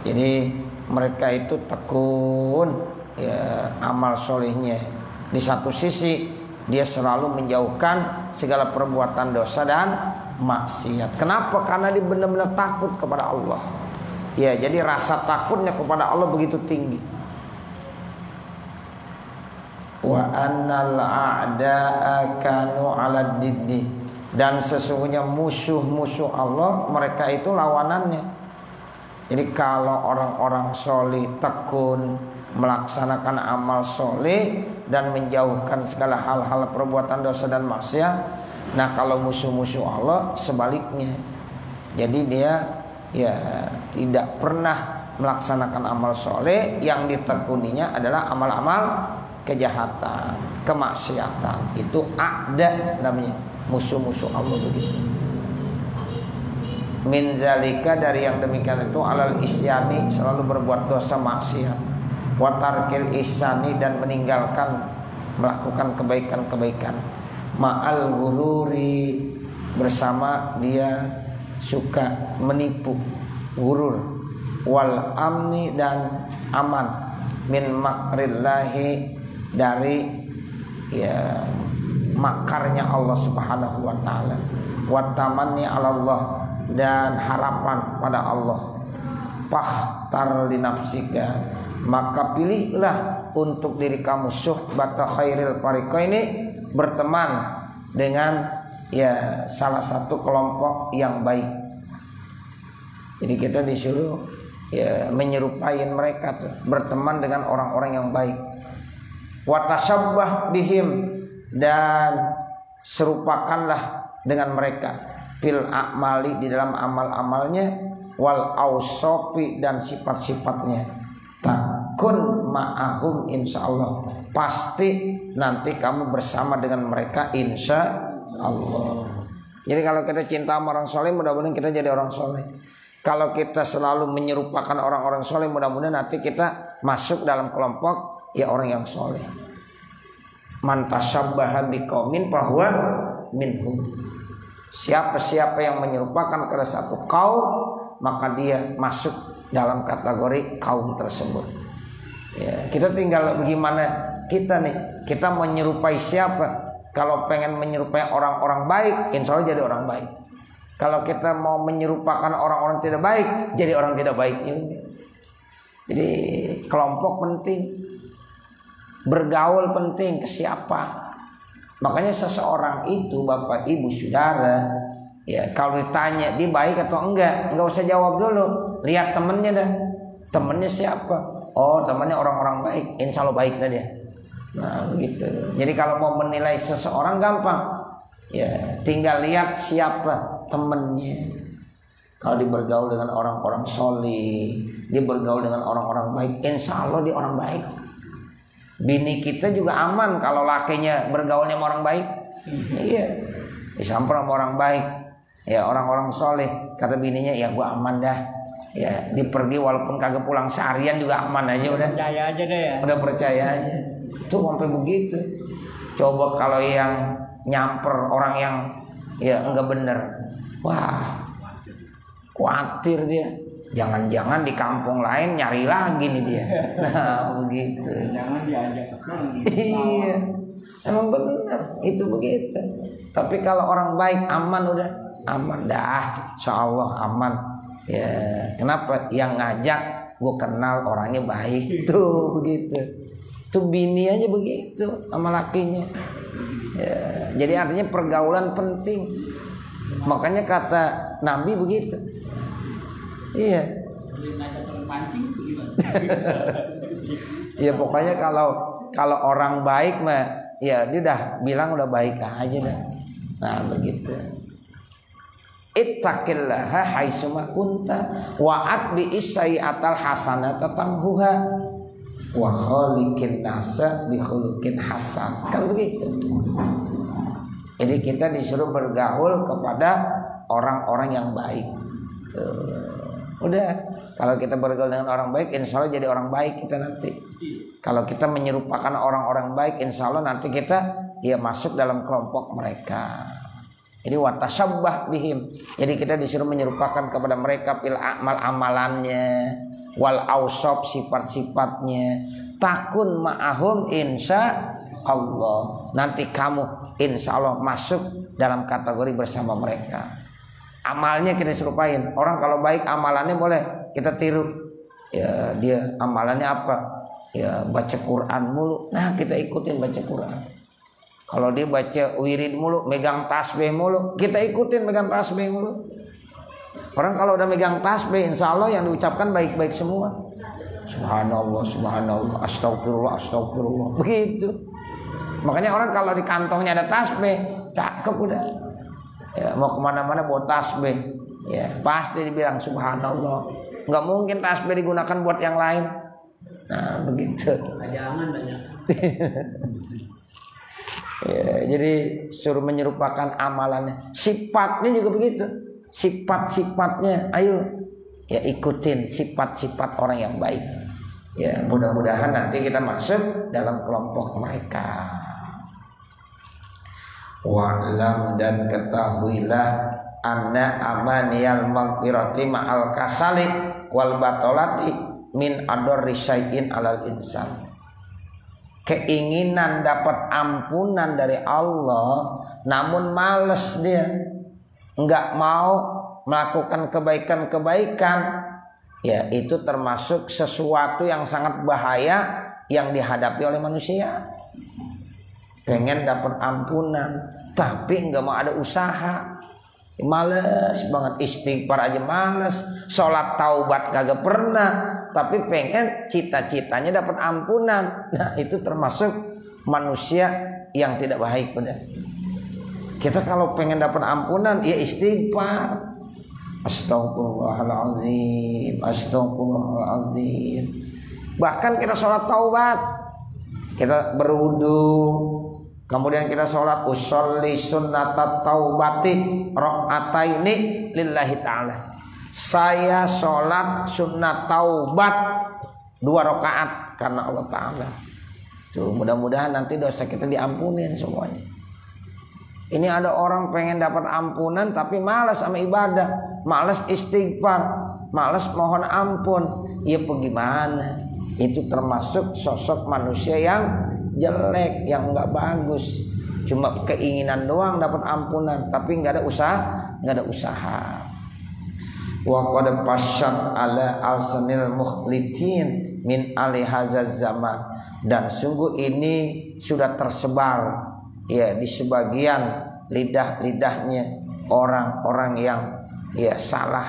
Jadi mereka itu tekun ya amal solehnya. Di satu sisi dia selalu menjauhkan segala perbuatan dosa dan maksiat. Kenapa? Karena dia benar-benar takut kepada Allah. Ya, jadi rasa takutnya kepada Allah begitu tinggi. Wa annal a'da'a kanu 'ala diddi, dan sesungguhnya musuh-musuh Allah mereka itu lawanannya. Jadi kalau orang-orang soleh tekun melaksanakan amal soleh dan menjauhkan segala hal-hal perbuatan dosa dan maksiat, nah kalau musuh-musuh Allah sebaliknya. Jadi dia ya tidak pernah melaksanakan amal soleh, yang ditekuninya adalah amal-amal kejahatan, kemaksiatan. Itu a'da namanya, musuh-musuh Allah begitu. Min zalika, dari yang demikian itu, alal isyani, selalu berbuat dosa maksiat, wa tarkil ihsani, dan meninggalkan melakukan kebaikan-kebaikan, ma'al ghururi, bersama dia suka menipu, gurur, wal amni, dan aman, min makrillahi, dari ya makarnya Allah Subhanahu wa taala, wa tamanni 'ala Allah, dan harapan pada Allah. Fahtar li nafsika, maka pilihlah untuk diri kamu suhbata khairil fariqaini, berteman dengan ya salah satu kelompok yang baik. Jadi kita disuruh ya menyerupai mereka tuh, berteman dengan orang-orang yang baik. Wa tashabbah bihim, dan serupakanlah dengan mereka, fil a'mali, di dalam amal-amalnya, wal ausofi, dan sifat-sifatnya. Takun ma'ahum, insyaallah, pasti nanti kamu bersama dengan mereka insyaallah. Jadi kalau kita cinta sama orang soleh, mudah-mudahan kita jadi orang soleh. Kalau kita selalu menyerupakan orang-orang soleh, mudah-mudahan nanti kita masuk dalam kelompok ya orang yang soleh. Man tasyabbaha biqaumin fahuwa minhum. Siapa-siapa yang menyerupakan kepada satu kaum, maka dia masuk dalam kategori kaum tersebut. Ya, kita tinggal bagaimana kita nih, kita menyerupai siapa. Kalau pengen menyerupai orang-orang baik, insya Allah jadi orang baik. Kalau kita mau menyerupakan orang-orang tidak baik, jadi orang tidak baik juga. Jadi kelompok penting, bergaul penting, ke siapa. Makanya seseorang itu, bapak ibu saudara, ya kalau ditanya dia baik atau enggak usah jawab dulu, lihat temennya dah. Temennya siapa? Oh, temennya orang-orang baik, insya Allah baik dah dia. Nah begitu. Jadi kalau mau menilai seseorang gampang, ya tinggal lihat siapa temennya. Kalau dia bergaul dengan orang-orang soleh, dia bergaul dengan orang-orang baik, insya Allah dia orang baik. Bini kita juga aman kalau lakinya bergaulnya sama orang baik. Iya, disamper sama orang baik, ya orang-orang soleh. Kata bininya, ya gua aman dah. Ya dipergi walaupun kagak pulang seharian juga aman aja udah. Percaya aja deh ya. Udah percaya aja. Tuh sampai begitu. Coba kalau yang nyamper orang yang ya enggak bener, wah khawatir dia. Jangan-jangan di kampung lain nyari lagi nih dia. Nah begitu. Jangan diajak kesana. Iya, emang benar itu begitu. Tapi kalau orang baik aman, udah aman dah, insyaallah aman. Ya kenapa? Yang ngajak gue kenal orangnya baik tuh begitu. Tuh bini aja begitu sama lakinya. Ya, jadi artinya pergaulan penting. Makanya kata Nabi begitu. Iya. Ya pokoknya kalau orang baik mah ya dia udah bilang udah baik aja dah. Nah begitu. Ittaqillaha haitsuma kunta wa'at bi isai'atal hasanata tamhuha wa khaliqin nasa bi khuluqin hasan. Kan begitu. Jadi kita disuruh bergaul kepada orang-orang yang baik. Tuh. Udah, kalau kita bergaul dengan orang baik, insya Allah jadi orang baik kita nanti. Kalau kita menyerupakan orang-orang baik, insya Allah nanti kita ya masuk dalam kelompok mereka. Jadi watasyabbah bihim. Jadi kita disuruh menyerupakan kepada mereka fil amal amalannya, wal ausab sifat-sifatnya, takun ma'ahum insya Allah. Nanti kamu insya Allah masuk dalam kategori bersama mereka. Amalnya kita serupain. Orang kalau baik amalannya boleh kita tiru. Ya dia amalannya apa? Ya baca Quran mulu. Nah kita ikutin baca Quran. Kalau dia baca wirid mulu, megang tasbih mulu, kita ikutin megang tasbih mulu. Orang kalau udah megang tasbih, insya Allah yang diucapkan baik-baik semua. Subhanallah, subhanallah, astagfirullah, astagfirullah. Begitu. Makanya orang kalau di kantongnya ada tasbih, cakep udah. Ya, mau kemana-mana bawa tasbih, ya pasti dibilang subhanallah. Nggak mungkin tasbih digunakan buat yang lain. Nah begitu. Jangan banyak. Ya, jadi suruh menyerupakan amalannya. Sifatnya juga begitu. Sifat-sifatnya, ayo ya ikutin sifat-sifat orang yang baik. Ya mudah-mudahan nanti kita masuk dalam kelompok mereka. Wa'lam dan ketahuilah anna amaniyal maghfirati ma'al kasali wal batolati min adorri syai'in alal insan. Keinginan dapat ampunan dari Allah, namun males dia, enggak mau melakukan kebaikan-kebaikan, ya itu termasuk sesuatu yang sangat bahaya yang dihadapi oleh manusia. Pengen dapat ampunan tapi enggak mau ada usaha, males banget. Istighfar aja males, sholat taubat kagak pernah, tapi pengen cita-citanya dapat ampunan. Nah itu termasuk manusia yang tidak baik. Udah kita kalau pengen dapat ampunan ya istighfar, astagfirullahaladzim, astagfirullahaladzim. Bahkan kita sholat taubat, kita berwudu, kemudian kita sholat usolli sunnatat taubati rakaataini lillahi ta'ala. Saya sholat sunnat taubat 2 rakaat karena Allah Ta'ala. Tuh mudah-mudahan nanti dosa kita diampunin semuanya. Ini ada orang pengen dapat ampunan tapi malas sama ibadah, malas istighfar, malas mohon ampun. Ya bagaimana? Itu termasuk sosok manusia yang jelek, yang enggak bagus. Cuma keinginan doang dapat ampunan tapi enggak ada usaha, Wa qad pasyat ala alsanil mukhlitin min ali hadzal zaman. Dan sungguh ini sudah tersebar ya di sebagian lidah-lidahnya orang-orang yang ya salah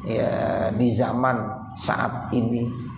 ya di zaman saat ini.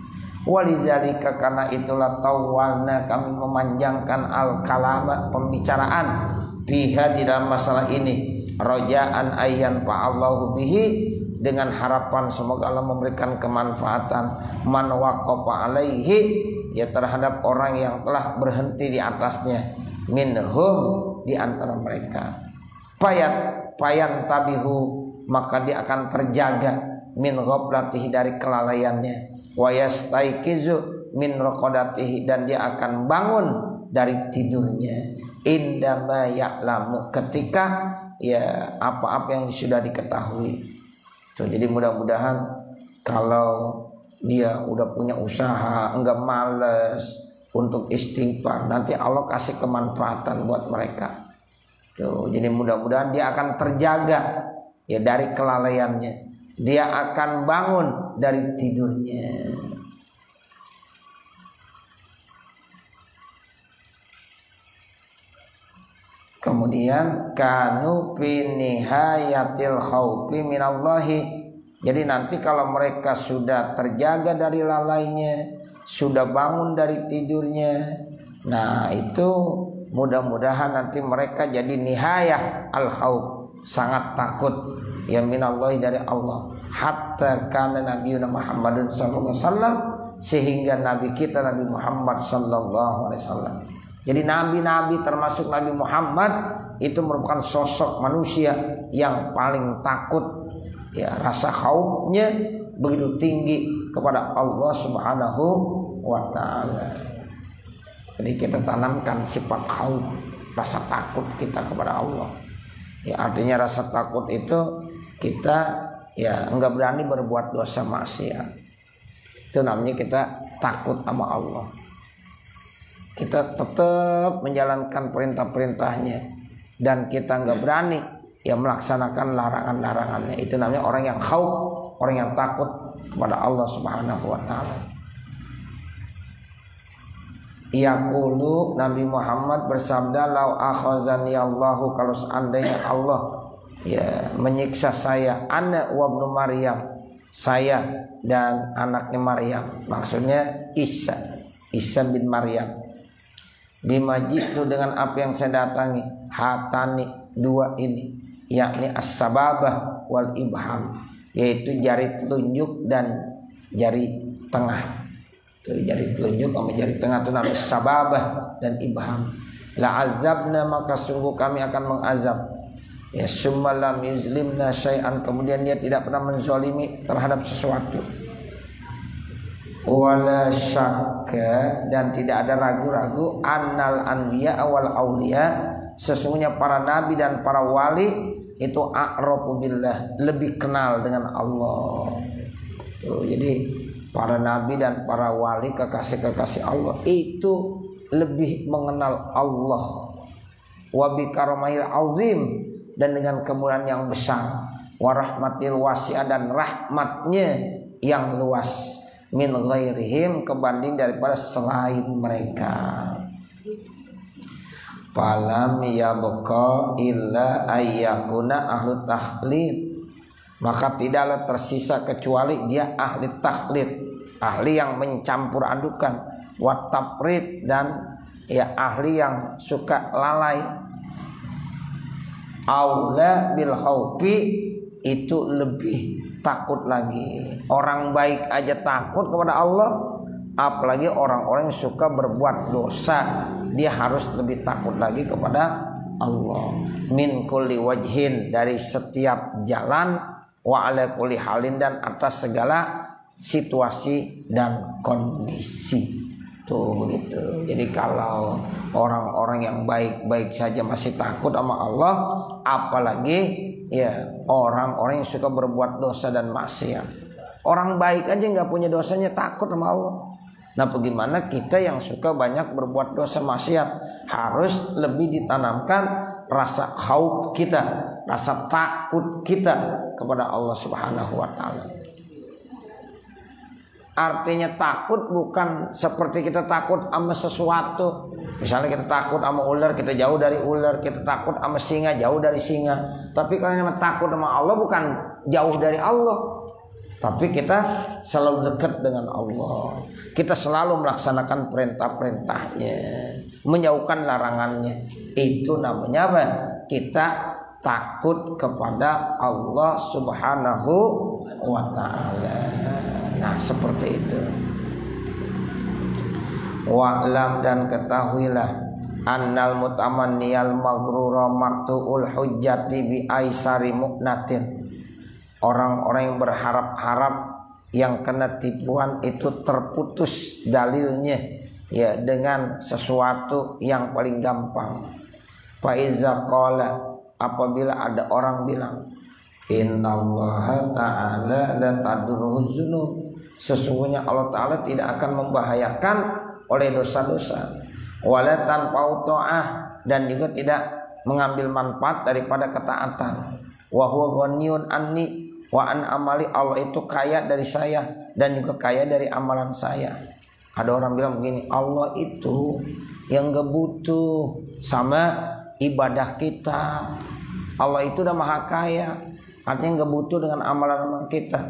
Walidzalika karena itulah tawalna kami memanjangkan al-kalama pembicaraan biha di dalam masalah ini, rojaan ayyan fa'allahu bihi dengan harapan semoga Allah memberikan kemanfaatan man waqafa alaihi ya terhadap orang yang telah berhenti di atasnya, minhum di antara mereka. Payan tabihu maka dia akan terjaga min ghablatihi dari kelalaiannya, wa yastaiqizu min raqadatihi dan dia akan bangun dari tidurnya, indama ya'lamu ketika ya apa-apa yang sudah diketahui. Tuh, jadi mudah-mudahan kalau dia udah punya usaha, enggak males untuk istighfar, nanti Allah kasih kemanfaatan buat mereka. Tuh, jadi mudah-mudahan dia akan terjaga ya dari kelalaiannya. Dia akan bangun dari tidurnya. Kemudian kanu fi nihayatil khaufi minallahi. Jadi nanti kalau mereka sudah terjaga dari lalainya, sudah bangun dari tidurnya, nah itu mudah-mudahan nanti mereka jadi nihayah al khauf, sangat takut ya minallahi dari Allah. Hatta kana nabiyuna Muhammadun sallallahu alaihi wasallam, sehingga nabi kita Nabi Muhammad sallallahu alaihi wasallam. Jadi nabi-nabi termasuk Nabi Muhammad itu merupakan sosok manusia yang paling takut ya, rasa khaufnya begitu tinggi kepada Allah Subhanahu wa taala. Jadi kita tanamkan sifat khauf, rasa takut kita kepada Allah. Ya artinya rasa takut itu kita ya enggak berani berbuat dosa maksiat. Itu namanya kita takut sama Allah. Kita tetap menjalankan perintah-perintahnya dan kita nggak berani ya melaksanakan larangan-larangannya. Itu namanya orang yang khauf, orang yang takut kepada Allah Subhanahu wa taala. Yaqulu, Nabi Muhammad bersabda, lau akhazani Allahu, kalau seandainya Allah ya menyiksa saya, ana wa ibnu Maryam, saya dan anaknya Maryam, maksudnya Isa bin Maryam, bimajitu dengan apa yang saya datangi, hatani, dua ini, yakni as-sababah wal ibham, yaitu jari telunjuk dan jari tengah. Tuh, jari telunjuk sama jari tengah itu namanya sababah dan ibham. La azabna, maka sungguh kami akan mengazab. Ya, summa lam yuzlimna syai'an, kemudian dia tidak pernah menzalimi terhadap sesuatu. Wala syakka, dan tidak ada ragu-ragu, annal anbiya wal auliya, sesungguhnya para nabi dan para wali itu a'rafu billah, lebih kenal dengan Allah. Tuh, jadi para nabi dan para wali, kekasih-kekasih Allah itu lebih mengenal Allah. Wa bi karamil azim, dan dengan kemuliaan yang besar. Wa rahmatil wasi'ah, dan rahmatnya yang luas. Min ghairihim, kebanding daripada selain mereka. Falam yabqa illa ayyakuna ahlu tahlid, maka tidaklah tersisa kecuali dia ahli taklid, ahli yang mencampur adukan, wa tafrid, dan ya ahli yang suka lalai. Aula bil khaufi, itu lebih takut lagi. Orang baik aja takut kepada Allah, apalagi orang-orang yang suka berbuat dosa, dia harus lebih takut lagi kepada Allah. Min kulli wajhin, dari setiap jalan, wa ala kulli halin, dan atas segala situasi dan kondisi. Tuh begitu. Jadi kalau orang-orang yang baik-baik saja masih takut sama Allah, apalagi ya orang-orang yang suka berbuat dosa dan maksiat. Orang baik aja nggak punya dosanya takut sama Allah. Nah, bagaimana kita yang suka banyak berbuat dosa maksiat? Harus lebih ditanamkan rasa khauf kita, rasa takut kita kepada Allah Subhanahu wa taala. Artinya takut bukan seperti kita takut sama sesuatu. Misalnya kita takut sama ular, kita jauh dari ular. Kita takut sama singa, jauh dari singa. Tapi kalau yang takut sama Allah bukan jauh dari Allah, tapi kita selalu dekat dengan Allah. Kita selalu melaksanakan perintah-perintahnya, menjauhkan larangannya. Itu namanya apa? Kita takut kepada Allah Subhanahu wa ta'ala. Nah, seperti itu. Wa'lam, dan ketahuilah, annal mutamanniyal maghrura maqtu'ul hujjati bi aisari mu'natin. Orang-orang yang berharap-harap, yang kena tipuan itu terputus dalilnya ya dengan sesuatu yang paling gampang. Fa iza qala, apabila ada orang bilang, innallaha ta'ala la tadurruhu dzunub, sesungguhnya Allah Ta'ala tidak akan membahayakan oleh dosa-dosa, wala tanfa'u ta'ah, dan juga tidak mengambil manfaat daripada ketaatan. Wa huwa ghaniyun anni wa an amali, Allah itu kaya dari saya dan juga kaya dari amalan saya. Ada orang bilang begini, Allah itu yang gak butuh sama ibadah kita. Allah itu udah maha kaya, artinya gak butuh dengan amalan-amalan kita.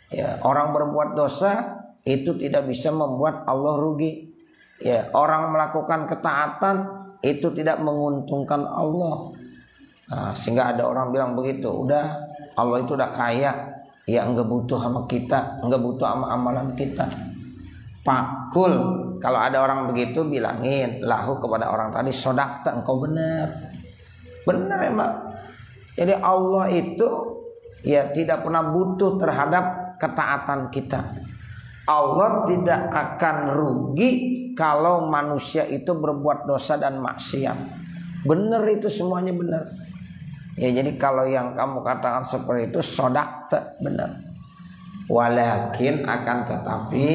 Ya, orang berbuat dosa itu tidak bisa membuat Allah rugi. Ya, orang melakukan ketaatan itu tidak menguntungkan Allah. Nah, sehingga ada orang bilang begitu, udah Allah itu udah kaya, ya enggak butuh sama kita, enggak butuh sama amalan kita. Pakul, kalau ada orang begitu bilangin lahu kepada orang tadi, sodakta, engkau benar. Benar emang. Jadi Allah itu ya tidak pernah butuh terhadap ketaatan kita. Allah tidak akan rugi kalau manusia itu berbuat dosa dan maksiat. Benar, itu semuanya benar. Ya, jadi kalau yang kamu katakan seperti itu sodakta, benar. Walakin akan tetapi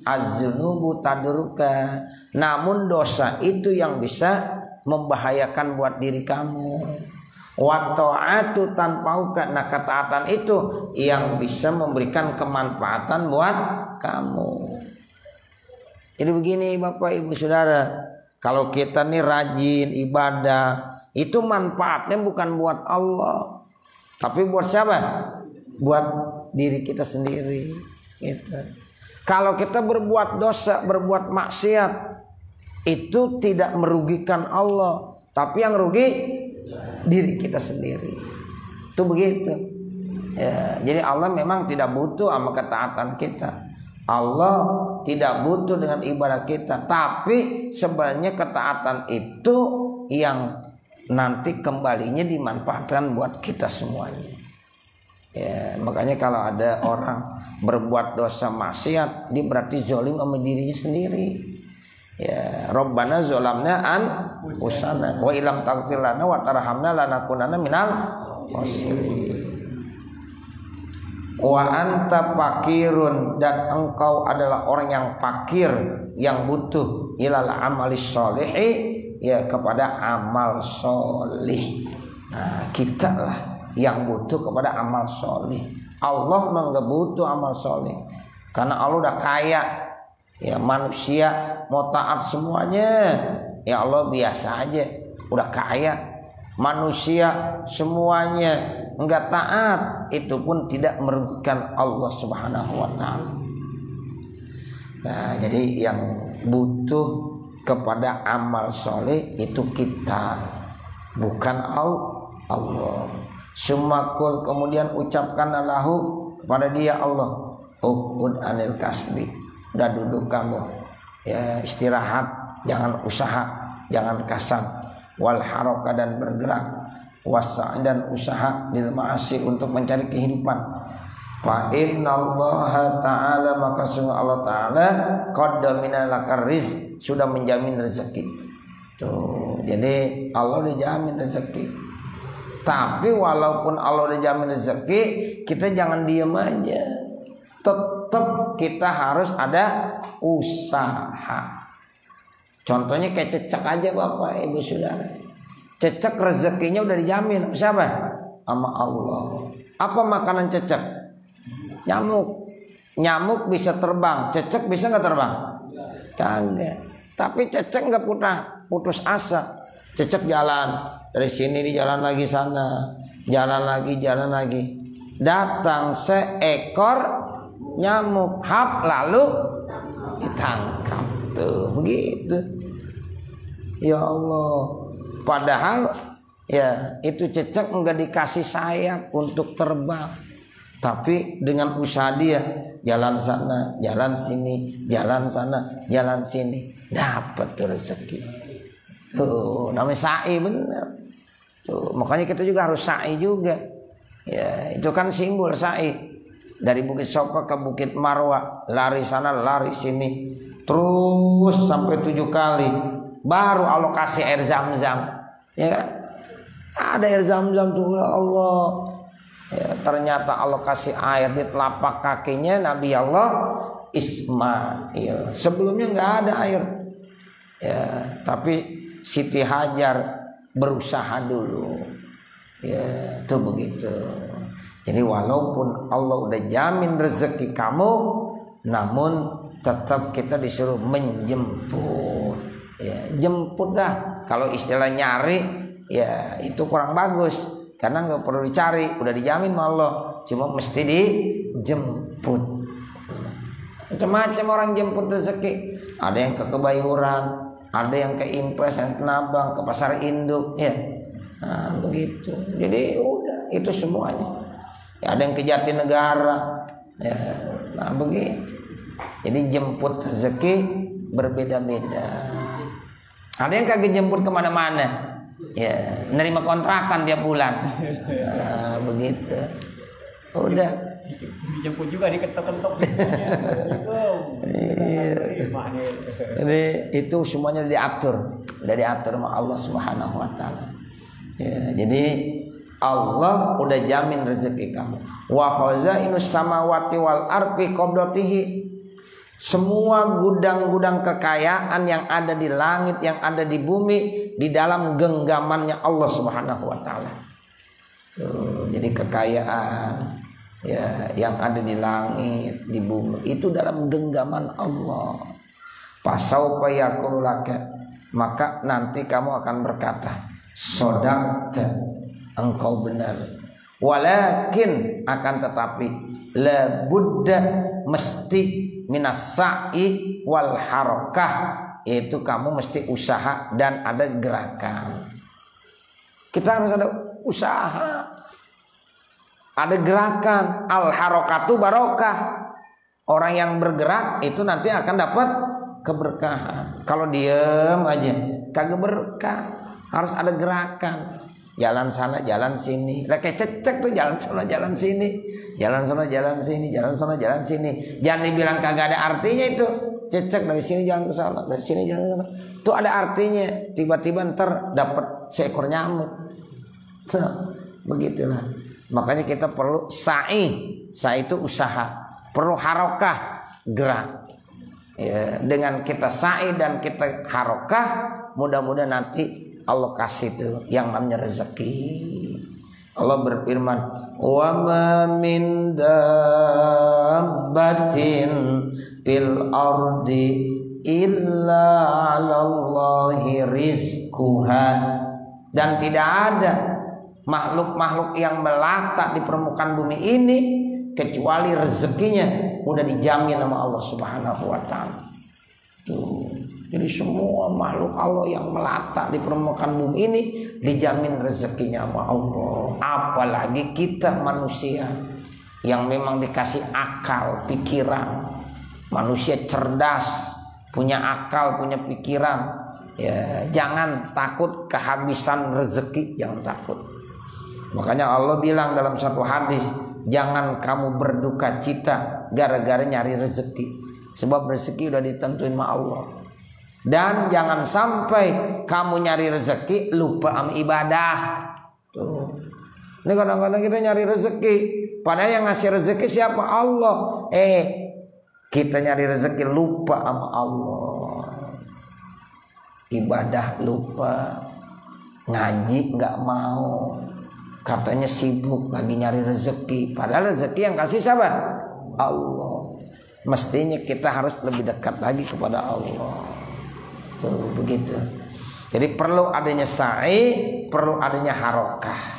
az-dzunubu tadruka, namun dosa itu yang bisa membahayakan buat diri kamu. Wa ta'atu tanfa'uka, nah ketaatan itu yang bisa memberikan kemanfaatan buat kamu. Jadi begini Bapak Ibu Saudara, kalau kita nih rajin ibadah, itu manfaatnya bukan buat Allah, tapi buat siapa? Buat diri kita sendiri gitu. Kalau kita berbuat dosa, berbuat maksiat, itu tidak merugikan Allah, tapi yang rugi diri kita sendiri. Itu begitu ya. Jadi Allah memang tidak butuh sama ketaatan kita. Allah tidak butuh dengan ibadah kita, tapi sebenarnya ketaatan itu yang nanti kembalinya dimanfaatkan buat kita semuanya. Ya, makanya kalau ada orang berbuat dosa maksiat, dia berarti zalim sama dirinya sendiri. Ya, Rabbana zalamna anfusana wa illam taghfir lana wa tarhamna lanakunanna minal khasirin. Wa anta fakirun, dan engkau adalah orang yang fakir, yang butuh ilal amalis sholihi, ya kepada amal solih. Nah, kita lah yang butuh kepada amal solih. Allah enggak butuh amal solih, karena Allah udah kaya. Ya, manusia mau taat semuanya, ya Allah biasa aja, udah kaya. Manusia semuanya enggak taat, itu pun tidak merugikan Allah Subhanahu wa taala. Nah, jadi yang butuh kepada amal soleh itu kita, bukan Allah. Sumakul, kemudian ucapkan lahu kepada dia Allah, uqud anil kasbi, udah duduk kamu, ya istirahat, jangan usaha, jangan kasar, wal haroka, dan bergerak, wasa, dan usaha bil ma'asi, untuk mencari kehidupan. Fa innallaha ta'ala, maka sungguh Allah Ta'ala qaddamina lakar rizq, sudah menjamin rezeki. Tuh, jadi Allah udah jamin rezeki. Tapi walaupun Allah udah jamin rezeki, kita jangan diam aja. Tetap kita harus ada usaha. Contohnya kayak cecak aja Bapak Ibu Saudara. Cecak rezekinya udah dijamin siapa? Sama Allah. Apa makanan cecak? Nyamuk. Nyamuk bisa terbang, cecak bisa nggak terbang? Kagak. Tapi cecak nggak putus asa. Cecak jalan dari sini, di jalan lagi sana, jalan lagi. Datang seekor nyamuk, hap, lalu ditangkap. Tuh begitu. Ya Allah. Padahal ya itu cecak enggak dikasih sayap untuk terbang, tapi dengan usaha dia jalan sana, jalan sini, jalan sana, jalan sini, dapat rezeki. Tuh namanya sa'i, benar. Tuh makanya kita juga harus sa'i juga. Ya, itu kan simbol sa'i. Dari Bukit Sofa ke Bukit Marwa, lari sana, lari sini, terus sampai 7 kali. Baru Allah kasih air zam-zam. Ya kan? Ada air zam-zam tuh, ya Allah. Ya, ternyata Allah kasih air di telapak kakinya Nabi Allah Ismail. Sebelumnya nggak ada air. Ya, tapi Siti Hajar berusaha dulu. Ya, itu begitu. Jadi walaupun Allah udah jamin rezeki kamu, namun tetap kita disuruh menjemput. Ya, jemput dah. Kalau istilah nyari, ya itu kurang bagus, karena nggak perlu dicari, udah dijamin sama Allah. Cuma mesti dijemput. Macam-macam orang jemput rezeki. Ada yang ke Kebayoran, ada yang ke Impres, yang ke Nabang, ke Pasar Induk, ya. Nah, begitu. Jadi udah itu semuanya. Ya, ada yang ke Jatinegara, ya. Nah, begitu. Jadi jemput rezeki berbeda-beda. Ada yang kagak jemput kemana-mana, ya, nerima kontrakan tiap bulan. Nah, begitu. Udah. Dijemput juga diketok-ketok. Jadi itu semuanya diatur, udah diatur sama Allah Subhanahu wa taala. Ya, jadi Allah udah jamin rezeki kamu. Wa khazainus samawati wal ardi qabdatihi. Semua gudang-gudang kekayaan yang ada di langit, yang ada di bumi, di dalam genggamannya Allah Subhanahu wa taala. Tuh, jadi kekayaan ya yang ada di langit, di bumi itu dalam genggaman Allah. Pasaufa yaqulu laka, maka nanti kamu akan berkata, sodaqta, engkau benar. Walakin, akan tetapi, la budda, mesti, minas sa'i wal harakah, yaitu kamu mesti usaha dan ada gerakan. Kita harus ada usaha, ada gerakan. Al harakatu barokah. Orang yang bergerak itu nanti akan dapat keberkahan. Kalau diem aja kagak berkah. Harus ada gerakan. Jalan sana, jalan sini. Lah kayak cecek tuh, jalan sana, jalan sini. Jalan sana, jalan sini. Jalan sana, jalan sini. Jangan dibilang kagak ada artinya itu. Cecek dari sini jalan ke sana, dari sini jalan ke sana. Itu ada artinya. Tiba-tiba ntar dapat seekor nyamuk. Tuh, begitulah. Makanya kita perlu sa'i. Sa'i itu usaha. Perlu harokah, gerak. Ya, dengan kita sa'i dan kita harokah, mudah-mudahan nanti Allah kasih tuh yang namanya rezeki. Allah berfirman, wa ma min dabbatin fil ardi illa 'alallahi rizquha. Dan tidak ada makhluk-makhluk yang melata di permukaan bumi ini kecuali rezekinya udah dijamin sama Allah Subhanahu wa taala. Tuh. Jadi semua makhluk Allah yang melata di permukaan bumi ini dijamin rezekinya sama Allah. Apalagi kita manusia yang memang dikasih akal, pikiran. Manusia cerdas, punya akal, punya pikiran. Ya, jangan takut kehabisan rezeki, jangan takut. Makanya Allah bilang dalam satu hadis, jangan kamu berduka cita gara-gara nyari rezeki. Sebab rezeki udah ditentuin sama Allah. Dan jangan sampai kamu nyari rezeki lupa sama ibadah. Tuh. Ini kadang-kadang kita nyari rezeki, padahal yang ngasih rezeki siapa? Allah. Kita nyari rezeki lupa sama Allah. Ibadah lupa, ngaji nggak mau, katanya sibuk lagi nyari rezeki. Padahal rezeki yang kasih siapa? Allah. Mestinya kita harus lebih dekat lagi kepada Allah. Tuh, begitu. Jadi perlu adanya sa'i, perlu adanya harokah.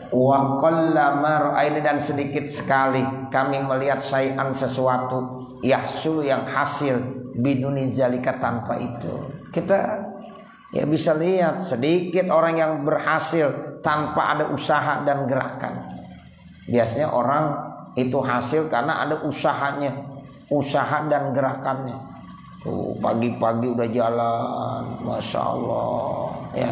Wa qallama ra'ayna, dan sedikit sekali kami melihat syai'an sesuatu yahsul yang hasil biduni zalika, tanpa itu. Kita ya bisa lihat sedikit orang yang berhasil tanpa ada usaha dan gerakan. Biasanya orang itu hasil karena ada usahanya, usaha dan gerakannya. Tuh, pagi-pagi udah jalan, masya Allah, ya,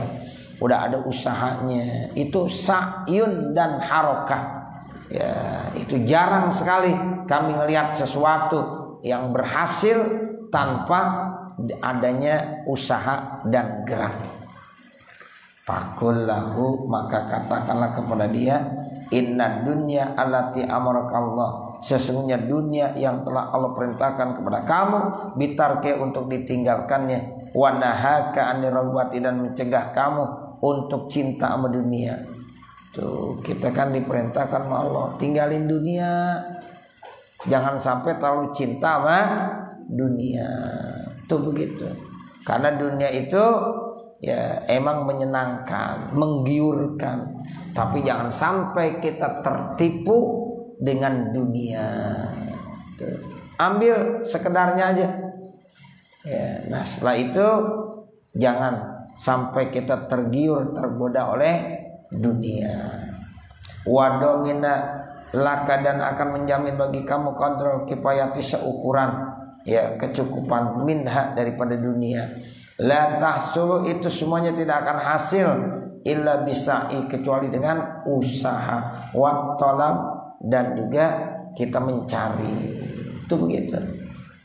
udah ada usahanya. Itu sa'yun dan harokah. Ya, itu jarang sekali kami ngelihat sesuatu yang berhasil tanpa adanya usaha dan gerak. Fakullahu, maka katakanlah kepada dia, inna dunya allati amarakallah, sesungguhnya dunia yang telah Allah perintahkan kepada kamu, bitarke, untuk ditinggalkannya, wa nahaka anir raghbati, dan mencegah kamu untuk cinta sama dunia. Tuh, kita kan diperintahkan sama Allah tinggalin dunia, jangan sampai terlalu cinta sama dunia. Tuh begitu. Karena dunia itu ya emang menyenangkan, menggiurkan, tapi jangan sampai kita tertipu dengan dunia. Tuh. Ambil sekedarnya aja. Ya, nah setelah itu jangan sampai kita tergiur, tergoda oleh dunia. Wadomina laka, dan akan menjamin bagi kamu qadrul kifayati, seukuran ya kecukupan, minha, daripada dunia. La tahsulu, itu semuanya tidak akan hasil illa bisa'i, kecuali dengan usaha, wa talab, dan juga kita mencari. Itu begitu.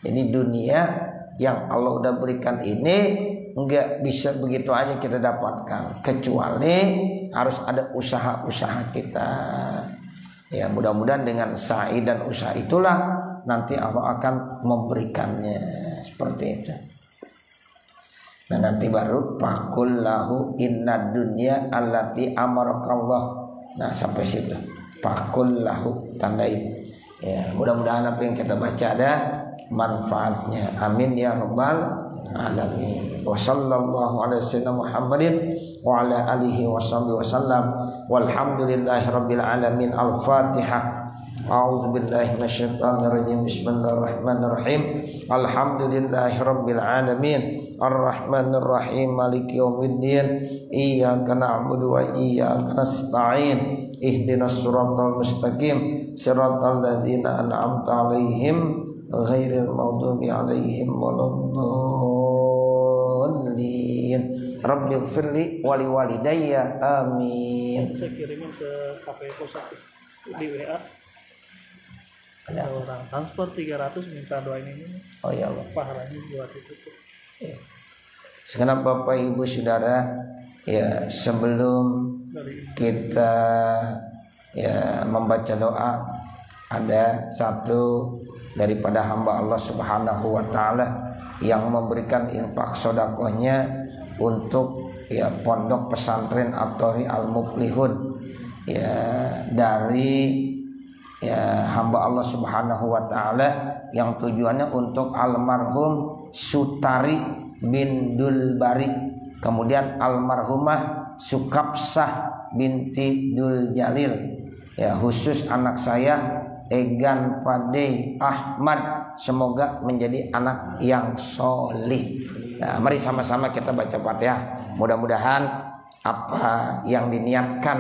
Jadi dunia yang Allah udah berikan ini enggak bisa begitu aja kita dapatkan, kecuali harus ada usaha-usaha kita. Ya, mudah-mudahan dengan sa'i dan usaha itulah nanti Allah akan memberikannya, seperti itu. Nah, nanti baru faqul lahu inna dunya allati amarakallah. Nah, sampai situ. Faqul lahu, tandain. Ya, mudah-mudahan apa yang kita baca ada manfaatnya. Amin ya rabbal alamin. Wa sallallahu ala sayyidina Muhammadin wa ala alihi washabihi wasallam. Walhamdulillahi rabbil alamin. Al-Fatihah. A'udzu billahi minasyaitonir rajim. Bismillahirrahmanirrahim. Alhamdulillahi rabbil alamin. Arrahmanir rahim. Maliki yaumiddin. Iyyaka na'budu wa iyyaka nasta'in. Ihdinas siratal mustaqim. Siratal ladzina an'amta 'alaihim ghairil maghdubi 'alaihim waladdallin. Rabbighfirli wa liwalidayya. Amin. Saya kirimin ke KPU Pusat di WA. Ada orang transfer 300 minta doain ini. Oh ya Allah. Pahalanya buat itu. Ya. Sekarang Bapak Ibu Saudara, ya sebelum kita ya membaca doa, ada satu daripada hamba Allah Subhanahu wa taala yang memberikan infak sedekahnya untuk ya pondok pesantren At-Thori Al-Muflihun, ya dari ya hamba Allah Subhanahu wa taala yang tujuannya untuk almarhum Sutari bin Dulbari, kemudian almarhumah Sukapsah binti Dul Jalil, ya khusus anak saya Egan Fadei Ahmad, semoga menjadi anak yang solih. Nah, mari sama-sama kita baca Fatihah. Mudah-mudahan apa yang diniatkan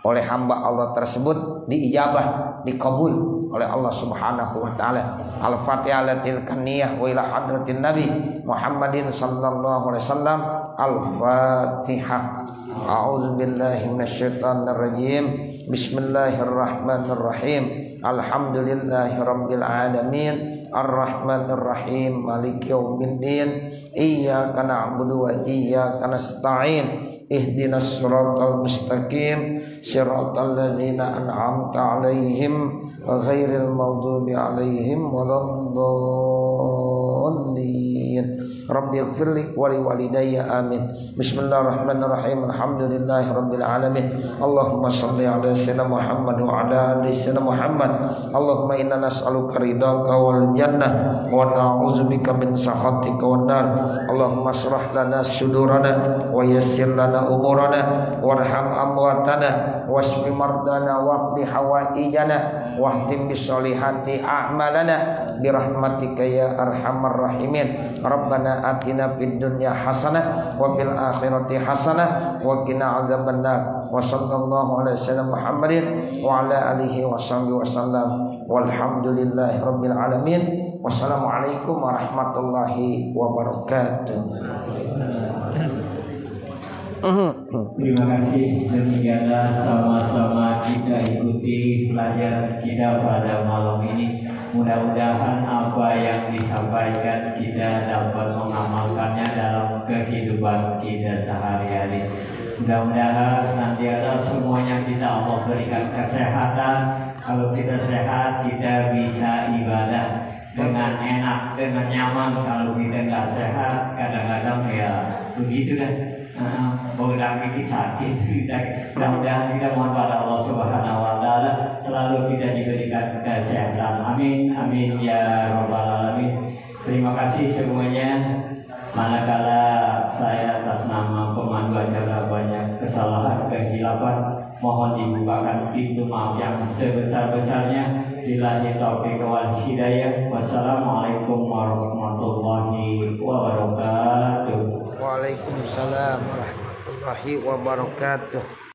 oleh hamba Allah tersebut diijabah, dikabul oleh Allah Subhanahu wa taala. Al-Fatihah latil kaniyah wa ila hadratin Nabi Muhammadin sallallahu alaihi wasallam. Al-Fatihah. A'udzu billahi minasyaitonir rajim. Bismillahirrahmanirrahim. Alhamdulillahirabbil alamin. Arrahmanir rahim. Maliki yaumiddin. Iyyaka na'budu wa iyyaka nasta'in. Ihdinas siratal mustaqim. Siratal ladzina an'amta 'alaihim ghairil maghdubi 'alaihim waladdallin. Rabbighfirli wa liwalidayya. Amin. Bismillahirrahmanirrahim. Alhamdulillahi rabbil alamin. Allahumma shalli ala sayyidina Muhammad wa ala ali sayyidina Muhammad. Allahumma inna nas'aluka ridhaka wal jannah wa na'udzubika min sakhatika wan nar. Allahumma shrah lana sudurana wa yassir lana umurana warham amwatana washfi mardana waqdi hawaijana wahtim bisolihati a'malana birahmatika ya arhamar rahimin. Rabbana atina fid dunya hasanah wa fil akhirati hasanah wa qina azabannar. Wa sallallahu ala sayyidina Muhammadin wa ala alihi washabihi wasallam. Walhamdulillahi rabbil alamin. Wassalamualaikum warahmatullahi wabarakatuh. Terima kasih. Demikianlah sama-sama kita ikuti pelajaran kita pada malam ini. Mudah-mudahan apa yang disampaikan kita dapat mengamalkannya dalam kehidupan kita sehari-hari. Mudah-mudahan nanti ada semuanya kita Allah berikan kesehatan. Kalau kita sehat, kita bisa ibadah dengan enak, dengan nyaman. Kalau kita nggak sehat, kadang-kadang ya begitu kan. Berulang dikit sakit. Mudah-mudahan kita mohon pada Allah Subhanahu wa taala selalu kita diberikan kesehatan. Amin amin ya rabbal alamin. Terima kasih semuanya. Manakala saya atas nama pemandu acara banyak kesalahan kehilapan, mohon dibukakan pintu maaf yang sebesar-besarnya. Billahi taufiq wal hidayah. Wassalamualaikum warahmatullahi wabarakatuh. Waalaikumsalam warahmatullahi wabarakatuh.